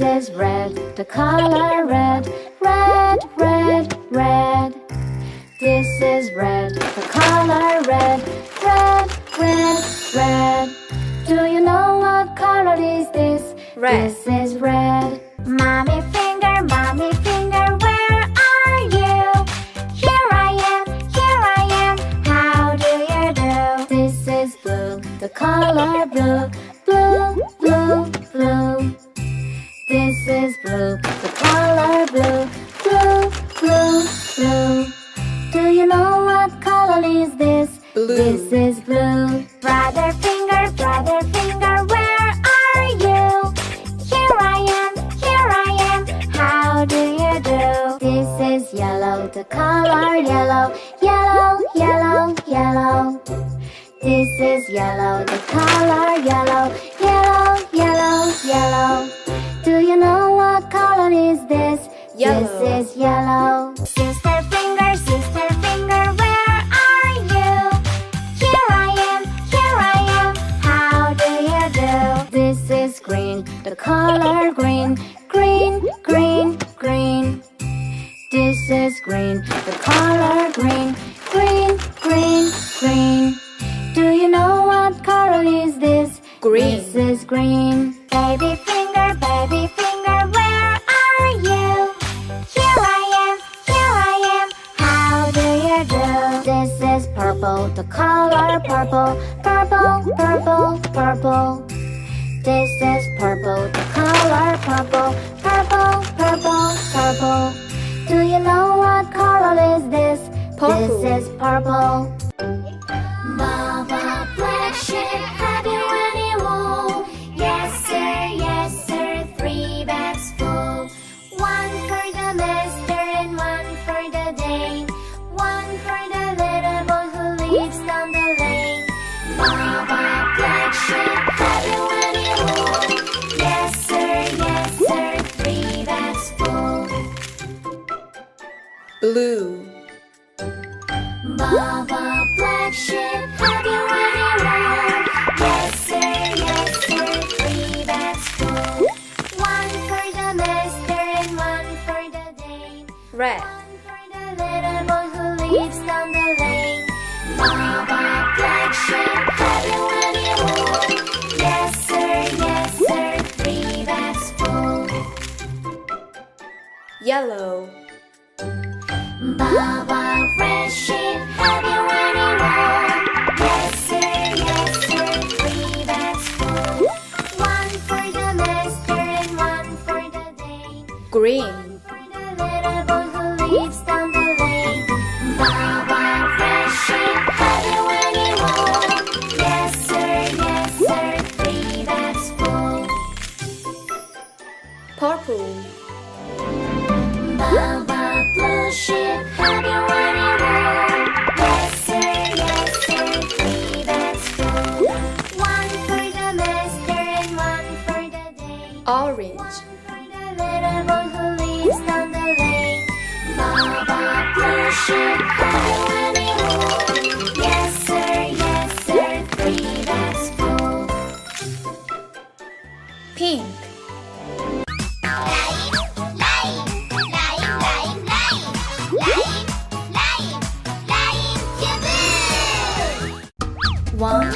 is red, the color red. Red, red, red. This is red, the color red. Red, red, red. Do you know what color is this? Red. This is red. Mommy finger, where are you? Here I am, how do you do? This is blue, the color blue. Blue, blue, blue. This is blue, the color blue. Blue, blue, blue. Do you know what color is this? Blue. This is blue. Brother finger, where are you? Here I am, how do you do? This is yellow, the color yellow. Yellow, yellow, yellow. This is yellow, the color yellow. Yellow, yellow, yellow. Do you know what color is this? Yellow. This is yellow. Sister finger, where are you? Here I am, how do you do? This is green, the color green. Green, green, green. This is green, the color green. Green, green, green. Do you know what color is this? Green. This is green. Baby finger, where are you? Here I am, how do you do? This is purple, the color purple. Purple, purple, purple. This is purple, the color purple. Purple, purple, purple. Do you know what color is this? Purple. This is purple. Baba, black sheep, have you any wool? Yes sir, 3 bags full. 1 for the master and 1 for the dame. 1 for the little boy who lives down the lane. Baba, black sheep, have you any wool? Yes sir, 3 bags full. Blue. Baba, black sheep, have you any wool? Yes sir, 3 bags full. 1 for the master and 1 for the dame. Red. 1 for the little boy who lives down the lane. Baba, black sheep, have you any wool? Yes sir, 3 bags full. Yellow. Baba, red sheep, have you any wool? Yes sir, 3 bags full. 1 for the master and 1 for the dame. Green. For the little boy who lives down the lane. Baba, red sheep, have you any wool? Yes sir, 3 bags full. Purple. Baba, blue sheep, have you any wool? Yes sir, 3 bags full. 1 for the master and 1 for the dame. Orange. 1 for the little boy who lives down the lane. Baba, blue sheep, have you any wool? Yes sir, 3 bags full. Pink. One,